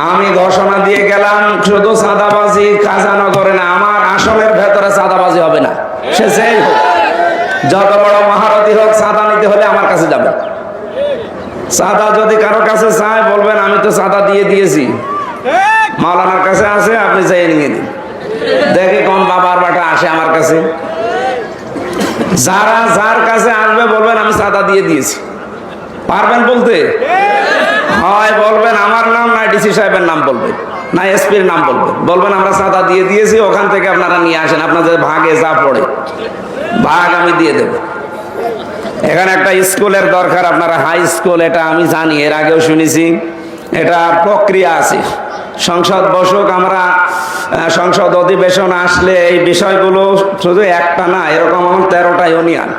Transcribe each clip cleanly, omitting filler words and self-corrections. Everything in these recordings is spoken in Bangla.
আমি ঘোষণা দিয়ে গেলাম শুধু চাঁদাবাজি কাজানগরে না, আমার আসনের ভেতরে চাঁদাবাজি হবে না। সে যেই হোক, যত বড় মহারথী হোক, চাঁদা নিতে হলে আমার কাছে যাবে। চাঁদা যদি কারো কাছে চায় বলবেন আমি তো চাঁদা দিয়ে দিয়েছি, মাওলানার কাছে আছে, আপনি চাই নিয়ে দিন। দেখি কোন বাবার বাটা আসে আমার কাছে। যারা যার কাছে আসবে বলবেন আমি চাঁদা দিয়ে দিয়েছি। পারবেন বলতে? হয় বলবেন আমার নাম, না ডিসি সাহেবের নাম বলবেন, না এসপির নাম বলবেন। বলবেন আমরা চাঁদা দিয়ে দিয়েছি, ওখান থেকে আপনারা নিয়ে আসেন, আপনাদের ভাগে যা পড়ে ভাগ আমি দিয়ে দেব। এখানে একটা স্কুলের দরকার, আপনারা হাই স্কুল, এটা আমি জানি, এর আগেও শুনেছি। এটা প্রক্রিয়া আছে। সংসদ বসুক, আমরা সংসদ অধিবেশন আসলে এই বিষয়গুলো শুধু একটা না, এরকম আমার 13টা ইউনিয়ন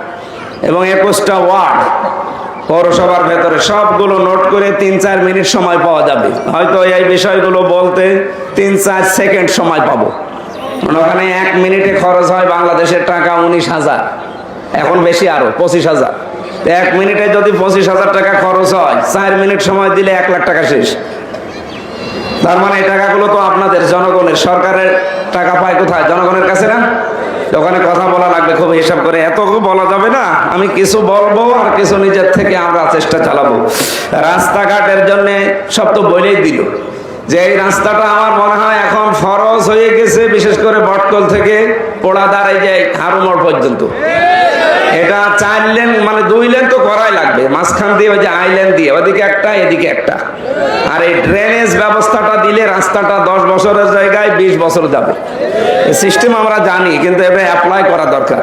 এবং 21টা ওয়ার্ড পৌরসভার ভেতরে সবগুলো নোট করে 3-4 মিনিট সময় পাওয়া যাবে। হয়তো এই বিষয়গুলো বলতে 3-4 সেকেন্ড সময় পাবো। ওখানে 1 মিনিটে খরচ হয় বাংলাদেশের টাকা 19,000, এখন বেশি আরো 25,000। 1 মিনিটে যদি 25,000 টাকা খরচ হয়, 4 মিনিট সময় দিলে 1 লাখ টাকা শেষ। তার মানে এই টাকাগুলো তো আপনাদের, জনগণের। সরকারের টাকা পায় কোথায়? জনগণের কাছে না? ওখানে কথা বলা লাগবে খুব হিসাব করে, এত বলা যাবে না। আমি কিছু বলবো আর কিছু নিজের থেকে আমরা চেষ্টা চালাবো। রাস্তাঘাটের জন্য সব তো বলেই দিল যে এই রাস্তাটা আমার মনে হয় এখন ফরজ হয়ে গেছে, বিশেষ করে বটকল থেকে পোড়াদার এই যে হারুমোড় পর্যন্ত। এটা 4 লেন, মানে 2 লেন তো করাই লাগবে, মাঝখান দিয়ে ওই যে আইল্যান্ড দিয়ে ওদিকে একটা এদিকে একটা। আর এই ড্রেনেজ ব্যবস্থাটা দিলে রাস্তাটা 10 বছরের জায়গায় 20 বছর যাবে। এই সিস্টেম আমরা জানি, কিন্তু এটা অ্যাপ্লাই করা দরকার।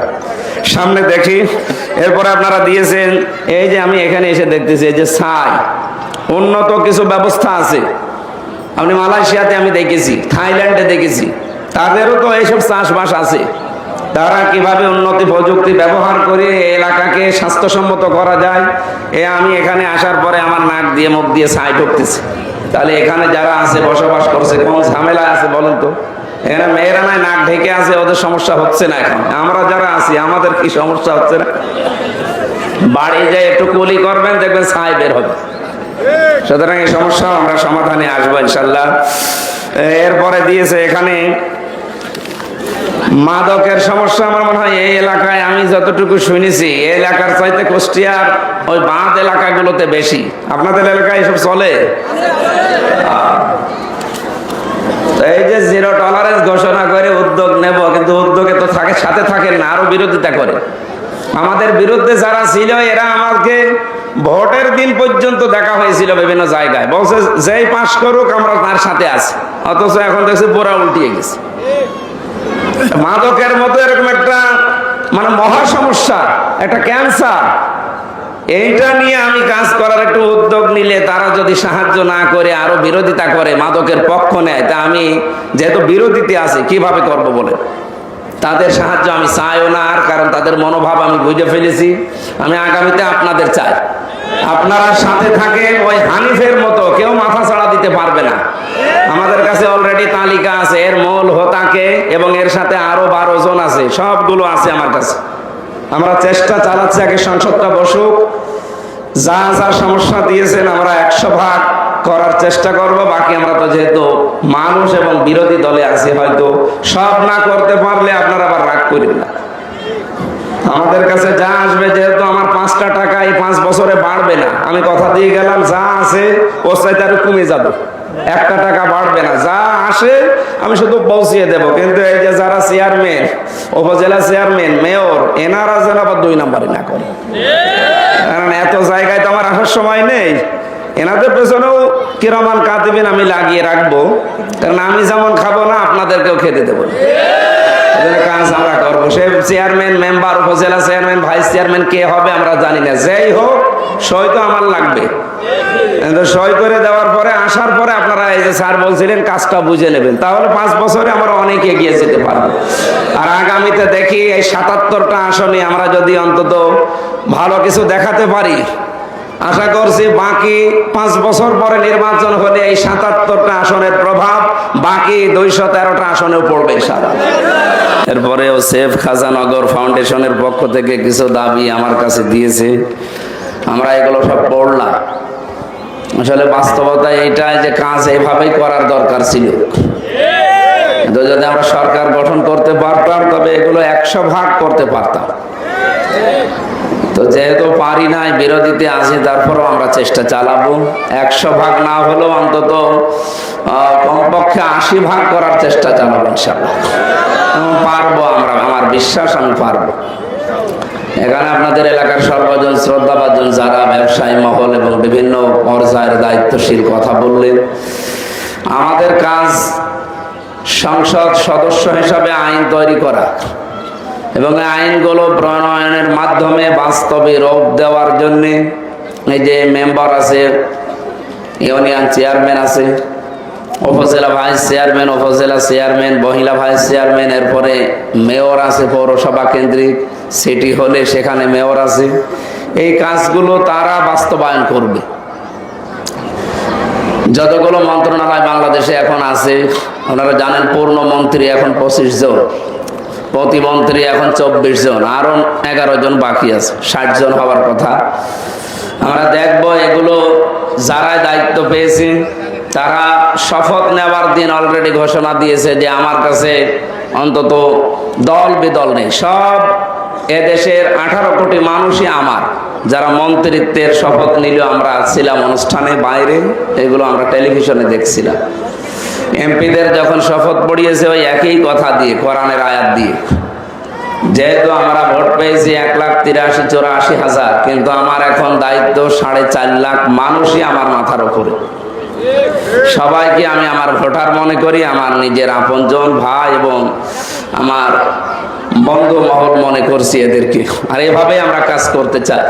সামনে দেখি, এরপরে আপনারা দিয়েছেন এই যে আমি এখানে এসে দেখতেছি এই যে ছাই, উন্নত কিছু ব্যবস্থা আছে। আপনি মালয়েশিয়াতে আমি দেখেছি, থাইল্যান্ডে দেখেছি, তাদেরও তো এইসব চাষবাস আছে। তারা কিভাবে উন্নতি প্রযুক্তি ব্যবহার করে এলাকাকে স্বাস্থ্যসম্মত করা যায়, আমি এখানে আসার পরে আমার নাক দিয়ে মুখ দিয়ে ছাই ঢুকতেছে। তাহলে এখানে যারা আছে বসবাস করছে কোন ঝামেলা আছে বলেন তো? এখানে মেয়েরা নাই নাক ঢেকে আছে, ওদের সমস্যা হচ্ছে না। এখন আমরা যারা আছি আমাদের কি সমস্যা হচ্ছে না? বাড়ি যায় একটু কুলি করবেন, দেখবেন ছাই বের হবে। সুতরাং এই সমস্যা আমরা সমাধানে আসবো ইনশাল্লাহ। এরপরে দিয়েছে এখানে মাদকের সমস্যা। আমার মনে হয় এই এলাকায় আমি যতটুকু শুনেছি, এই এলাকার চাইতে কুষ্টিয়ার ওই বাঁধ এলাকাগুলোতে বেশি। আপনাদের এলাকায় এসব চলে? এই যে 0 টলারেন্স ঘোষণা করে উদ্যোগ নেব, কিন্তু উদ্যোগে তো সাথে থাকেন না, আরো বিরোধিতা করে। আমাদের বিরুদ্ধে যারা ছিল এরা আমাকে ভোটের দিন পর্যন্ত দেখা হয়েছিল বিভিন্ন জায়গায়, বলছে যেই পাশ করুক আমরা তার সাথে আছি। অথচ এখন দেখছি পুরা উল্টিয়ে গেছে। মাদকের মতো এরকম একটা মানে মহা সমস্যা, একটা ক্যান্সার, এইটা নিয়ে আমি কাজ করার একটু উদ্যোগ নিলে তারা যদি সাহায্য না করে আরো বিরোধিতা করে, মাদকের পক্ষ নেয়, তা আমি যেহেতু বিরোধীতে আছি কিভাবে করব বলে তাদের সাহায্য আমি চাইও না। আর কারণ তাদের মনোভাব আমি বুঝে ফেলেছি। আমি আগামীতে আপনাদের চাই, আপনারা সাথে থাকেন। ওই হানিফের মতো কেউ মাথা ছাড়া দিতে পারবে না। আমাদের কাছে অলরেডি তালিকা আছে, এর মূল হোতাকে এবং এর সাথে আরো 12 জন আছে, সবগুলো আছে আমার কাছে। আমরা চেষ্টা চালাচ্ছি, আগে সংসদটা বসুক, যা যা সমস্যা দিয়েছেন আমরা 100 ভাগ করার চেষ্টা করব। বাকি আমরা তো যেহেতু মানুষ এবং বিরোধী দলে আছি, হয়তো সব না করতে পারলে আপনারা আবার রাগ করেন না। আমাদের কাছে যা আসবে, যেহেতু আমার 5টা টাকা এই 5 বছরে বাড়বে না, আমি কথা দিয়ে গেলাম, যা আছে ওর চাইতে আরো কমে যাবে, 1টা টাকা বাড়বে না। যা আসে আমি শুধু পৌঁছিয়ে দেব। কিন্তু এই যে যারা চেয়ারম্যান, উপজেলা চেয়ারম্যান, মেয়র, এনারা যেন আবার 2 নাম্বারই না করে। কারণ এত জায়গায় তো আমার আসার সময় নেই। এনাদের পেছনেও কিরামান কাতিবিন আমি লাগিয়ে রাখবো, কারণ আমি যেমন খাবো না আপনাদেরকেও খেতে দেবো। কাজ আমরা করবো। সে চেয়ারম্যান, মেম্বার, উপজেলা চেয়ারম্যান, ভাইস চেয়ারম্যান কে হবে আমরা জানি না, যেই হোক সই তো আমার লাগবে। সই করে দেওয়ার পরে আসার পরে আপনারা এই যে স্যার বলছিলেন কাজটা বুঝে নেবেন, তাহলে 5 বছরে আমরা অনেক এগিয়ে যেতে পারবো। আর আগামীতে দেখি এই 77টা আসনে আমরা যদি অন্তত ভালো কিছু দেখাতে পারি, আশা করছি বাকি 5 বছর পরে নির্বাচন হলে এই 77টা আসনের প্রভাব বাকি 213টা আসনেও পড়বে ইনশাআল্লাহ। এরপরেও সেফ খাজানগর ফাউন্ডেশনের পক্ষ থেকে কিছু দাবি আমার কাছে দিয়েছে, আমরা এগুলো সব পড়লাম। আসলে বাস্তবতা এইটাই যে কাজ এভাবেই করার দরকার ছিল। তো যদি আমরা সরকার গঠন করতে পারতাম তবে এগুলো 100 ভাগ করতে পারতাম। তো যেহেতু পারি নাই, বিরোধীতে আছি, তারপরেও আমরা চেষ্টা চালাবো। 100 ভাগ না হলেও অন্তত কমপক্ষে 80 ভাগ করার চেষ্টা চালাবো ইনশাআল্লাহ। পারবো আমরা, আমার বিশ্বাস আমি পারবো। এখানে আপনাদের এলাকার সর্বজন শ্রদ্ধাভাজন যারা ব্যবসায়ী মহল এবং বিভিন্ন পর্যায়ের দায়িত্বশীল কথা বললেন, আমাদের কাজ সংসদ সদস্য হিসাবে আইন তৈরি করা এবং আইনগুলো প্রণয়নের মাধ্যমে বাস্তবে রূপ দেওয়ার জন্য এই যে মেম্বার আছে, ইউনিয়ন চেয়ারম্যান আছে, উপজেলা ভাইস চেয়ারম্যান, উপজেলা চেয়ারম্যান, মহিলা ভাইস চেয়ারম্যান, এরপরে মেয়র আছে, পৌরসভা কেন্দ্রিক সিটি হলে সেখানে মেয়র আছে। এই কাজগুলো তারা বাস্তবায়ন করবে। যতগুলো মন্ত্রণালয় বাংলাদেশে এখন আছে, ওনারা জানেন পূর্ণ মন্ত্রী এখন 25 জন, প্রতিমন্ত্রী এখন 24 জন, আরো 11 জন বাকি আছে, 60 জন হওয়ার কথা। আমরা দেখব এগুলো যারা দায়িত্ব পেয়েছে তারা শপথ নেওয়ার দিন অলরেডি ঘোষণা দিয়েছে যে আমার কাছে অন্তত দল বিদল নেই, সব এদেশের 18 কোটি মানুষই আমার। যারা মন্ত্রিত্বের শপথ নিল, আমরা ছিলাম অনুষ্ঠানে বাইরে, এগুলো আমরা টেলিভিশনে দেখছিলাম। এমপিদের যখন শপথ পড়িয়েছে ওই একই কথা দিয়ে, কোরআনের আয়াত দিয়ে, যেহেতু আমরা ভোট পেয়েছি 1,83,84,000, কিন্তু আমার এখন দায়িত্ব 4.5 লাখ মানুষই আমার মাথার উপরে। সবাইকে আমি আমার ভোটার মনে করি, আমার নিজের আপনজন ভাই এবং আমার বন্ধু মহল মনে করছি এদেরকে। আর এভাবে আমরা কাজ করতে চাই।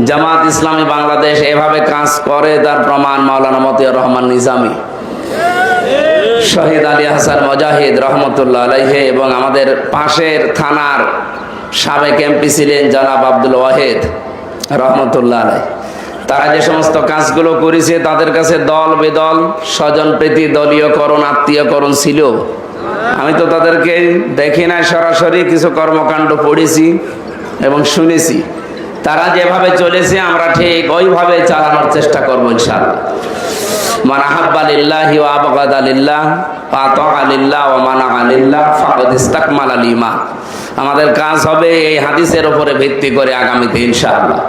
জামাত ইসলামী বাংলাদেশ এভাবে কাজ করে, তার প্রমাণ মাওলানা মতিয়ার রহমান নিজামী, শহীদ আলী হাসান মুজাহিদ রহমতুল্লাহ আলাইহি এবং আমাদের পাশের থানার সাবেক এমপি ছিলেন জনাব আব্দুল ওয়াহিদ রহমতুল্লাহ আলাইহি। তারা যে সমস্ত কাজগুলো করেছে তাদের কাছে দল বেদল, স্বজন প্রীতি, দলীয়করণ, আত্মীয়করণ ছিল। আমি তো তাদেরকে দেখি না, সরাসরি কিছু কর্মকাণ্ড পড়েছি এবং শুনেছি। তারা যেভাবে চলেছে আমরা ঠিক ওইভাবে চালানোর চেষ্টা করবো ইনশাআল্লাহ। মান আহাব্বা লিল্লাহি ওয়া আবগাদা লিল্লাহ ওয়া আতাআ লিল্লাহ ওয়া মানাআ লিল্লাহ ফাকাদ ইসতাকমালাল ঈমান। আমাদের কাজ হবে এই হাদিসের উপরে ভিত্তি করে আগামীতে ইনশাআল্লাহ।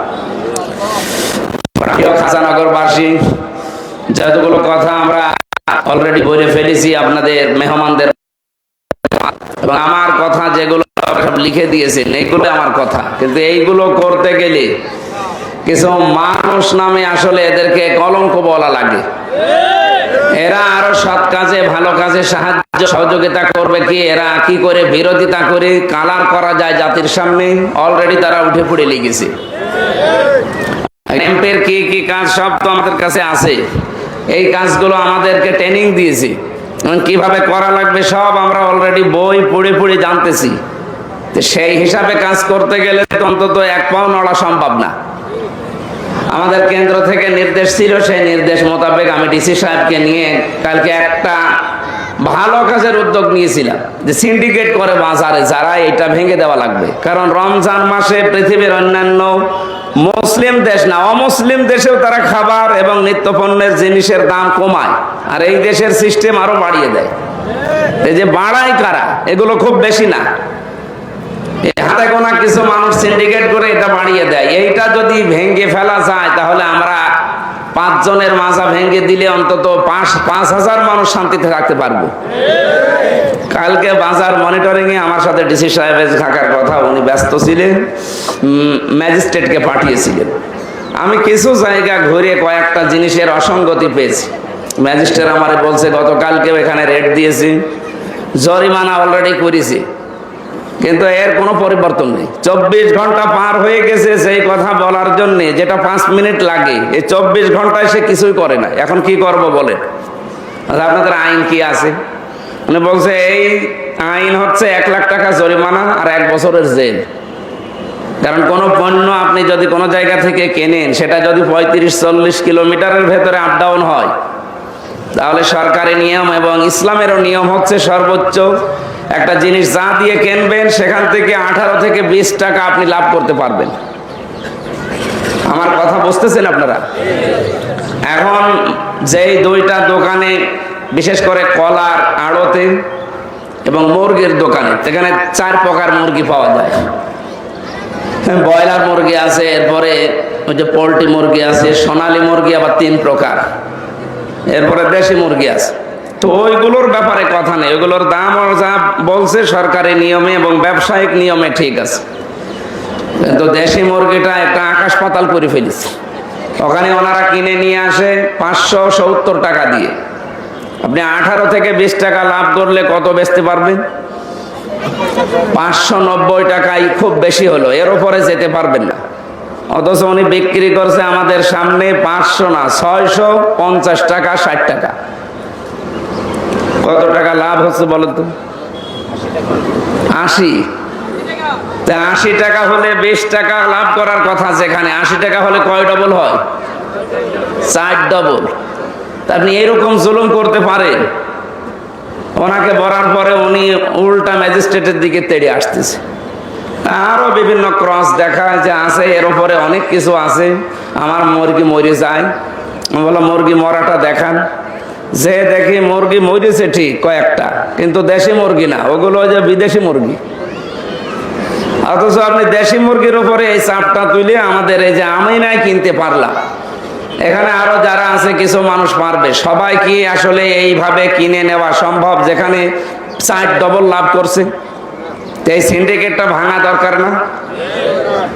প্রিয় খাজানগরবাসী, যতগুলো কথা আমরা অলরেডি বলে ফেলেছি আপনাদের মেহমানদের, এবং আমার কথা যেগুলো লিখে দিয়েছেন এইগুলো আমার কথা, কিন্তু এইগুলো করতে গেলে কিছু মানুষ নামে আসলে এদেরকে কলঙ্ক বলা লাগে। এরা আরো সৎ কাজে, ভালো কাজে সাহায্য সহযোগিতা করবে কি, এরা কি করে বিরোধিতা করে কালার করা যায় জাতির সামনে, অলরেডি তারা উঠে পড়ে লেগেছে। ক্যাম্পের কি কি কাজ সব তো আমাদের কাছে আছে। এই কাজগুলো আমাদেরকে ট্রেনিং দিয়েছে, কিভাবে করা লাগবে সব আমরা অলরেডি বই পড়ে পড়ে জানতেছি। সেই হিসাবে কাজ করতে গেলে তো অন্তত 1 পাও নড়া সম্ভব না। আমাদের কেন্দ্র থেকে নির্দেশ ছিল, সেই নির্দেশ মোতাবেক আমি ডিসি সাহেবকে নিয়ে কালকে একটা ভালো কাজের উদ্যোগ নিয়েছিলাম যে সিন্ডিকেট করে বাজারে যারা এটা ভেঙে দেওয়া লাগবে। কারণ রমজান মাসে পৃথিবীর অন্যান্য মুসলিম দেশ না, অমুসলিম দেশেও তারা খাবার এবং নিত্যপণ্যের জিনিসের দাম কমায়, আর এই দেশের সিস্টেম আরো বাড়িয়ে দেয়। এই যে বাড়ায় কারা, এগুলো খুব বেশি না, হাতে গোনা কিছু মানুষ সিন্ডিকেট করে এটা বাড়িয়ে দেয়। এইটা যদি ভেঙে ফেলা যায় তাহলে আমরা 5 জনের মাজা ভেঙে দিলে অন্তত 5,000 মানুষ শান্তিতে থাকতে পারবো। কালকে বাজার মনিটরিং এ আমার সাথে ডিসি সাহেবের থাকার কথা, উনি ব্যস্ত ছিলেন, ম্যাজিস্ট্রেটকে পাঠিয়েছিলেন। আমি কিছু জায়গা ঘুরে কয়েকটা জিনিসের অসঙ্গতি পেয়েছি। ম্যাজিস্ট্রেট আমারে বলছে গতকালকেও এখানে রেড দিয়েছি, জরিমানা অলরেডি করেছি, কিন্তু এর কোনো পরিবর্তন নেই। 24 ঘন্টা পার হয়ে গেছে সেই কথা বলার জন্য, যেটা 5 মিনিট লাগে, এই 24 ঘন্টায় সে কিছুই করে না। এখন কি করব বলেন? আপনাদের আইন কি আছে? উনি বলছে এই আইন হচ্ছে 1 লাখ টাকা জরিমানা আর 1 বছরের জেল। কারণ কোন পণ্য আপনি যদি কোনো জায়গা থেকে কেনেন, সেটা যদি 35-40 কিলোমিটারের ভেতরে আপ ডাউন হয়, তাহলে সরকারি নিয়ম এবং ইসলামেরও নিয়ম হচ্ছে সর্বোচ্চ একটা জিনিস যা দিয়ে কিনবেন সেখান থেকে 18 থেকে 20 টাকা আপনি লাভ করতে পারবেন। আমার কথা বুঝতেছেন আপনারা? এখন যেই দুইটা দোকানে, বিশেষ করে কলার আড়তে এবং মুরগির দোকানে, সেখানে 4 প্রকার মুরগি পাওয়া যায়। ব্রয়লার মুরগি আছে, এরপরে ওই যে পোল্ট্রি মুরগি আছে, সোনালী মুরগি আবার 3 প্রকার, এরপরে দেশি মুরগি আছে। তো ওইগুলোর ব্যাপারে কথা নেই, ওইগুলোর দাম যা বলছে সরকারি নিয়মে এবং ব্যবসায়িক নিয়মে ঠিক আছে, কিন্তু দেশি মুরগিটা একটা আকাশ পাতাল করে ফেলেছে। ওখানে ওনারা কিনে নিয়ে আসে 570 টাকা দিয়ে। আপনি 18 থেকে 20 টাকা লাভ করলে কত বেচতে পারবেন? 590 টাকাই খুব বেশি হলো, এর উপরে যেতে পারবেন না। অথচ উনি বিক্রি করছে আমাদের সামনে 500 না 650 টাকা, 60 টাকা। কত টাকা লাভ হচ্ছে বলেন তো? 80। 80 টাকা হলে 20 টাকা লাভ করার কথা, যেখানে 80 টাকা হলে কয় ডবল হয়? 4 ডবল। আপনি এরকম জুলুম করতে পারেন? ওনাকে বলার পরে উনি উল্টা ম্যাজিস্ট্রেটের দিকে তেড়ে আসতেছে। আরো বিভিন্ন ক্রস দেখা যে আছে, এর উপরে অনেক কিছু আছে। আমার মুরগি মরে যায়, আমি বললাম মুরগি মরাটা দেখান। যে দেখি মুরগি মরেছে ঠিক কয়েকটা, কিন্তু দেশি মুরগি না, ওগুলো যে বিদেশি মুরগি। অথচ আপনি দেশি মুরগির উপরে এই চাপটা তুলে আমাদের এই যে আমি নাই কিনতে পারলাম, এখানে আরো যারা আছে কিছু মানুষ পারবে। সবাই কি আসলে এইভাবে কিনে নেওয়া সম্ভব যেখানে 4 ডবল লাভ করছে? এই সিন্ডিকেটটা ভাঙা দরকার না?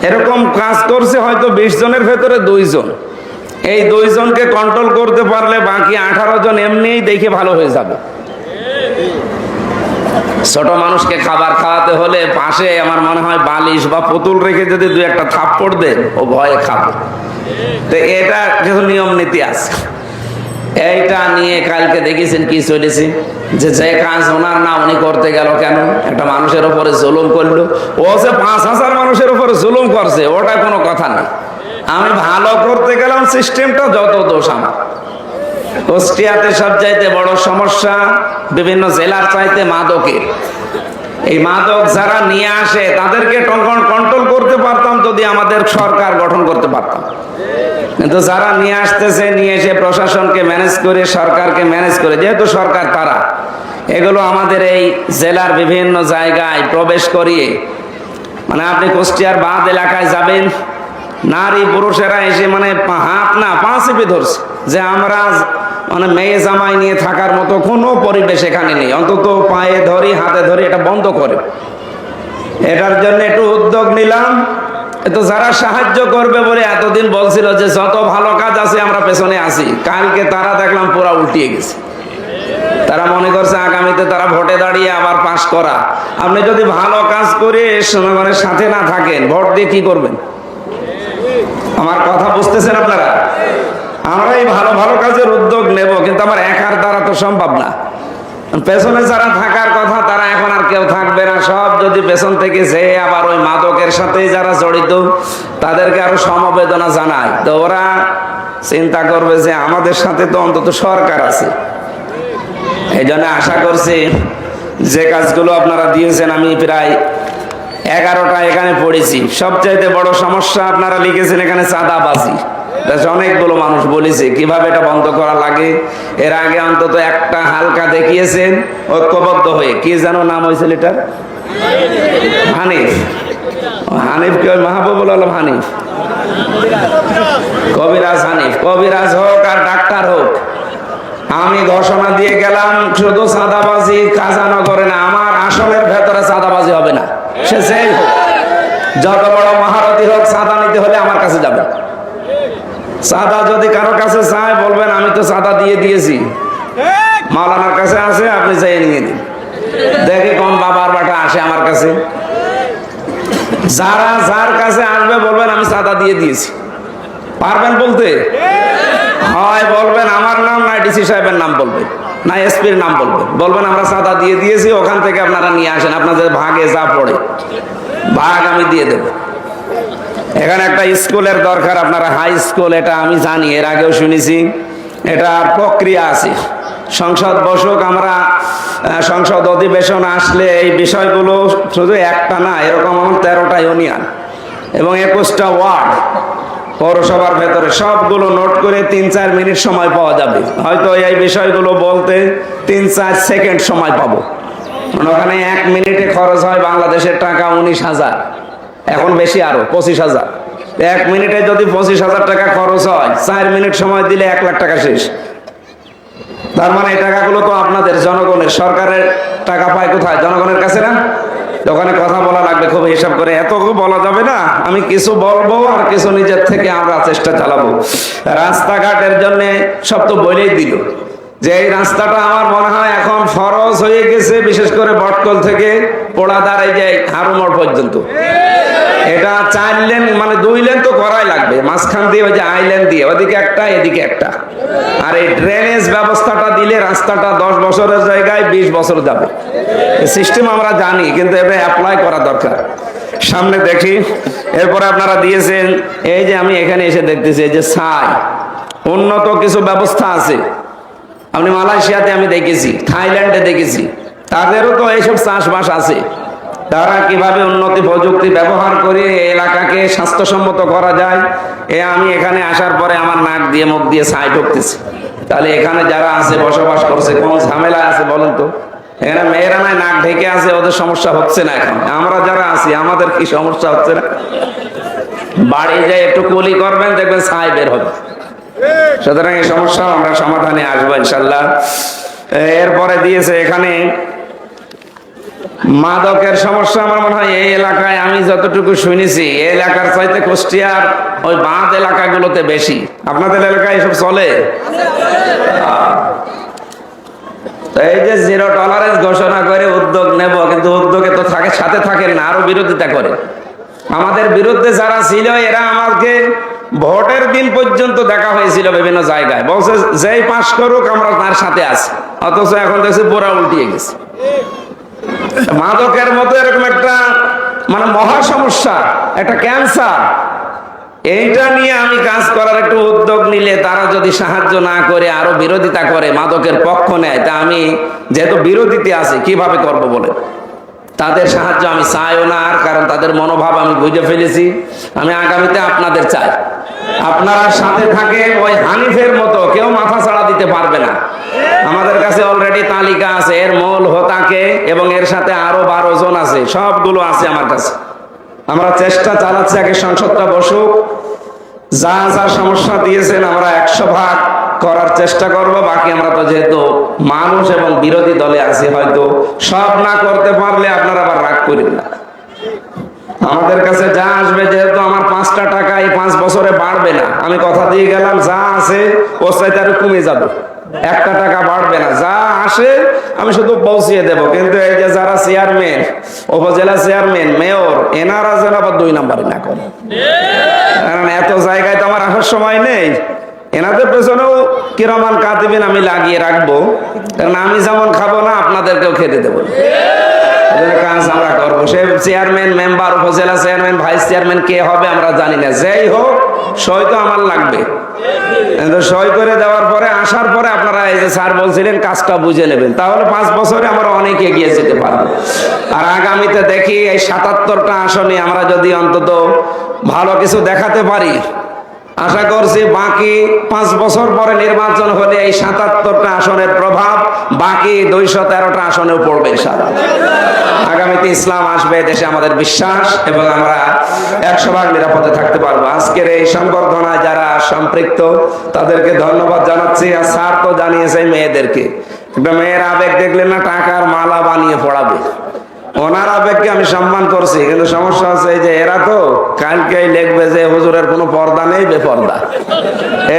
এরকম কাজ করছে হয়তো 20 জনের ভেতরে 2 জন। এই 2 জনকে কন্ট্রোল করতে পারলে বাকি 18 জন এমনিই দেখে ভালো হয়ে যাবে। ছোট মানুষকে খাবার খাওয়াতে হলে পাশে আমার মনে হয় বালিশ বা পুতুল রেখে যদি 2-1টা থাপ্পড় দেন, ও ভয়ে খাবে। তো এটা কিছু নিয়ম নীতি আছে। এইটা নিয়ে কালকে দেখেছেন কি চলেছে, যে কাজ ওনার না উনি করতে গেল কেন? একটা মানুষের উপরে জুলুম করলো। ও যে 5000 মানুষের উপরে জুলুম করছে, ওটা কোনো কথা না। আমি ভালো করতে গেলাম, সিস্টেমটা যত দোষ আমার। কুষ্টিয়াতে সবচাইতে বড় সমস্যা বিভিন্ন জেলার চাইতে মাদকের। এই মাদক যারা নিয়ে আসে তাদেরকে কন্ট্রোল করতে পারতাম যদি আমাদের সরকার গঠন করতে পারতাম। কিন্তু যারা নিয়ে আসতেছে, নিয়ে এসে প্রশাসনকে ম্যানেজ করে, সরকারকে ম্যানেজ করে, যেহেতু সরকার তারা, এগুলো আমাদের এই জেলার বিভিন্ন জায়গায় প্রবেশ করিয়ে, মানে আপনি কুষ্টিয়ার বাঁধ এলাকায় যাবেন, নারী পুরুষেরা এসে মানে হাত না পা চেপে ধরছে যে আমরা মানে মেয়ে জামাই নিয়ে থাকার মতো কোনো পরিবেশ এখানে নেই, অন্তত পায়ে ধরি হাতে ধরি এটা বন্ধ করে। এটার জন্য একটু উদ্যোগ নিলাম। তো যারা সাহায্য করবে বলে এতদিন বলছিল যে যত ভালো কাজ আছে আমরা পেছনে আছি, কালকে তারা দেখলাম পুরা উল্টিয়ে গেছে। তারা মনে করছে আগামীতে তারা ভোটে দাঁড়িয়ে আবার পাশ করা। আপনি যদি ভালো কাজ করে জনগণের সাথে না থাকেন, ভোট দিয়ে কি করবেন? আমার কথা বুঝতেছেন আপনারা? আমরা এই ভালো ভালো কাজের উদ্যোগ নেব, কিন্তু আমার একার দ্বারা তো সম্ভব না। পেছনে যারা থাকার কথা তারা এখন আর কেউ থাকবে না। সব যদি পেছন থেকে যে আবার ওই মাদকের সাথে যারা জড়িত তাদেরকে আরো সমবেদনা জানায়, তো ওরা চিন্তা করবে যে আমাদের সাথে তো অন্তত সরকার আছে। এই জন্য আশা করছি যে কাজগুলো আপনারা দিয়েছেন, আমি প্রায় 11টা এখানে পড়েছি। সবচাইতে বড় সমস্যা আপনারা লিখেছেন এখানে চাঁদাবাজি। অনেকগুলো মানুষ বলেছে কিভাবে এটা বন্ধ করা লাগে। এর আগে অন্তত একটা হালকা দেখিয়েছেন ঐক্যবদ্ধ হয়ে, কি যেন নাম হয়েছিল এটা, হানিফ। হানিফ কি মাহবুবুল আলম হানিফ, কবিরাজ হানিফ, কবিরাজ হোক আর ডাক্তার হোক, আমি ঘোষণা দিয়ে গেলাম শুধু চাঁদাবাজি কাজানগরে না, আমার আসনের ভেতরে চাঁদাবাজি হবে না। সে যেই হোক, যত বড় মহারথী হোক, চাঁদা নিতে হলে আমার কাছে যাবে। চাঁদা যদি কারো কাছে চায় বলবেন আমি তো চাঁদা দিয়ে দিয়েছি, মাওলানার কাছে আছে, আপনি যাই নিয়ে দিন। দেখি কোন বাবার বাটা আসে আমার কাছে। যারা যার কাছে আসবে বলবেন আমি চাঁদা দিয়ে দিয়েছি। পারবেন বলতে? হয় বলবেন আমার নাম, না ডিসি সাহেবের নাম বলবেন, না এসপির নাম বলবেন। বলবেন আমরা চাঁদা দিয়ে দিয়েছি, ওখান থেকে আপনারা নিয়ে আসেন, আপনাদের ভাগে যা পড়ে ভাগ আমি দিয়ে দেব। এখানে একটা স্কুলের দরকার, আপনারা হাই স্কুল, এটা আমি জানি, এর আগেও শুনেছি। এটা প্রক্রিয়া আছে। সংসদ বসুক, আমরা সংসদ অধিবেশন আসলে এই বিষয়গুলো শুধু একটা না, এরকম আমার 13টা ইউনিয়ন এবং 21টা ওয়ার্ড, পৌরসভার ভেতরে সবগুলো নোট করে 3-4 মিনিট সময় পাওয়া যাবে। হয়তো এই বিষয়গুলো বলতে 3-4 সেকেন্ড সময় পাবো। ওখানে 1 মিনিটে খরচ হয় বাংলাদেশের টাকা 19,000, এখন বেশি আরো 25,000। 1 মিনিটে যদি 25,000 টাকা খরচ হয়, 4 মিনিট সময় দিলে 1 লাখ টাকা শেষ। তার মানে এই টাকাগুলো তো আপনাদের জনগণের, সরকারের টাকা পায় কোথায়? জনগণের কাছে না? ওখানে কথা বলা লাগবে খুব হিসাব করে, এত বলা যাবে না। আমি কিছু বলবো আর কিছু নিজের থেকে আমরা চেষ্টা চালাবো। রাস্তাঘাটের জন্য সব তো বলেই দিল যে এই রাস্তাটা আমার মনে হয় এখন ফরজ হয়ে গেছে, বিশেষ করে বটকল থেকে পোড়াদার এই যে হারুমোড় পর্যন্ত। এটা 4 লেন মানে 2 লেন তো করাই লাগবে, মাঝখান দিয়ে ওই যে আইল্যান্ড দিয়ে ওদিকে একটা এদিকে একটা। আর এই ড্রেনেজ ব্যবস্থাটা দিলে রাস্তাটা 10 বছরের জায়গায় 20 বছর যাবে। সিস্টেম আমরা জানি, কিন্তু এটা অ্যাপ্লাই করা দরকার। সামনে দেখি, এরপরে আপনারা দিয়েছেন এই যে আমি এখানে এসে দেখতেছি এই যে ছাই, উন্নত কিছু ব্যবস্থা আছে। আপনি মালয়েশিয়াতে আমি দেখেছি, থাইল্যান্ডে দেখেছি, তাদেরও তো এইসব চাষবাস আছে। তারা কিভাবে উন্নতি প্রযুক্তি ব্যবহার করে এই এলাকাকে স্বাস্থ্যসম্মত করা যায়, আমি এখানে আসার পরে আমার নাক দিয়ে মুখ দিয়ে ছাই ঢুকতেছে। তাহলে এখানে যারা আছে বসবাস করছে কোন ঝামেলা আছে বলেন তো? এখানে মেয়েরা নাই নাক ঢেকে আছে, ওদের সমস্যা হচ্ছে না। এখন আমরা যারা আছি আমাদের কি সমস্যা হচ্ছে না? বাড়ি যায় একটু কুলি করবেন, দেখবেন ছাই বের হবে। সুতরাং এই সমস্যা আমরা সমাধানে আসবো ইনশাল্লাহ। এরপরে দিয়েছে এখানে মাদকের সমস্যা। আমার মনে হয় এই এলাকায় আমি যতটুকু শুনেছি এই এলাকার চাইতে কুষ্টিয়ার ওই বাঁধ এলাকাগুলোতে বেশি। আপনাদের এলাকায় এসব চলে? এই যে 0 টলারেন্স ঘোষণা করে উদ্যোগ নেব, কিন্তু উদ্যোগে তো সাথে থাকেন না, আরো বিরোধিতা করে। আমাদের বিরুদ্ধে যারা ছিল এরা আমাকে ভোটের দিন পর্যন্ত দেখা হয়েছিল বিভিন্ন জায়গায়, বলছে যেই পাশ করুক আমরা তার সাথে আছি। অথচ এখন দেখছি পুরা উল্টিয়ে গেছে। মাদকের মতো এরকম একটা মানে মহা সমস্যা, একটা ক্যান্সার, এইটা নিয়ে আমি কাজ করার একটু উদ্যোগ নিলে তারা যদি সাহায্য না করে আরো বিরোধিতা করে, মাদকের পক্ষ নেয়, তা আমি যেহেতু বিরোধীতে আছি কিভাবে করব বলে তাদের সাহায্য আমি চাইও না। আর কারণ তাদের মনোভাব আমি বুঝে ফেলেছি। আমি আগামীতে আপনাদের চাই, আপনারা সাথে থাকে। ওই হানিফের মতো কেউ মাথা ছাড়া দিতে পারবে না। আমাদের কাছে অলরেডি তালিকা আছে, এর মূল হোতাকে এবং এর সাথে আরো 12 জন আছে, সবগুলো আছে আমার কাছে। আমরা চেষ্টা চালাচ্ছি, আগে সংসদটা বসুক, যা যা সমস্যা দিয়েছেন আমরা 100 ভাগ করার চেষ্টা করব। বাকি আমরা তো যেহেতু মানুষ এবং বিরোধী দলে আছি, হয়তো সব না করতে পারলে আপনারা আবার রাগ করেন না। আমাদের কাছে যা আসবে, যেহেতু আমার 5টা টাকা এই 5 বছরে বাড়বে না, আমি কথা দিয়ে গেলাম যা আছে ওর চাইতে আরো কমে যাবে, 1টা টাকা বাড়বে না। যা আসে আমি শুধু পৌঁছিয়ে দেব। কিন্তু এই যে যারা চেয়ারম্যান, উপজেলা চেয়ারম্যান, মেয়র, এনারা যেন আবার 2 নাম্বারই না করে। কারণ এত জায়গায় তো আমার আসার সময় নেই। এনাদের পেছনেও কিরামান কাতিবিন আমি লাগিয়ে রাখবো, কারণ আমি যেমন খাবো না আপনাদেরকেও খেতে দেবো। কাজ আমরা করবো। সে চেয়ারম্যান, মেম্বার, উপজেলা চেয়ারম্যান, ভাইস চেয়ারম্যান কে হবে আমরা জানি না। যেই হোক, সই তো আমার লাগবে। সই করে দেওয়ার পরে আসার পরে আপনারা এই যে স্যার বলছিলেন কাজটা বুঝে নেবেন, তাহলে 5 বছরে আমরা অনেক এগিয়ে যেতে পারবো। আর আগামীতে দেখি এই 77টা আসনে আমরা যদি অন্তত ভালো কিছু দেখাতে পারি, আশা করছি বাকি 5 বছর পরে নির্বাচন হলে এই 77টা আসনের প্রভাব বাকি 213টা আসনেও পড়বে ইনশাআল্লাহ। আগামীতে ইসলাম আসবে দেশে আমাদের বিশ্বাস, এবং আমরা 100 ভাগ নিরাপদে থাকতে পারবো। আজকের এই সংবর্ধনায় যারা সম্পৃক্ত তাদেরকে ধন্যবাদ জানাচ্ছি। আর স্যার তো জানিয়েছে মেয়েদেরকে, একটা মেয়ের আবেগ দেখলেন না, টাকার মালা বানিয়ে পড়াবে। ওনার আবেগকে আমি সম্মান করছি, কিন্তু সমস্যা হচ্ছে যে এরা তো কালকেই লিখবে যে হুজুরের কোনো পর্দা নেই, বেপর্দা।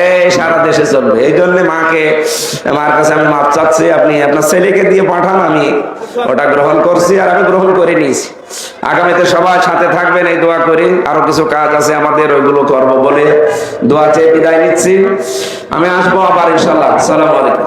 এই সারা দেশে চলবে। এই জন্য মার কাছে আমি মাপ চাচ্ছি, আপনি আপনার ছেলেকে দিয়ে পাঠান, আমি ওটা গ্রহণ করছি আর আমি গ্রহণ করে নিয়েছি। আগামীতে সবাই সাথে থাকবেন এই দোয়া করি। আরো কিছু কাজ আছে আমাদের, ওইগুলো করবো বলে দোয়া চেয়ে বিদায় নিচ্ছি। আমি আসবো আবার ইনশাল্লাহ। আসসালামু আলাইকুম।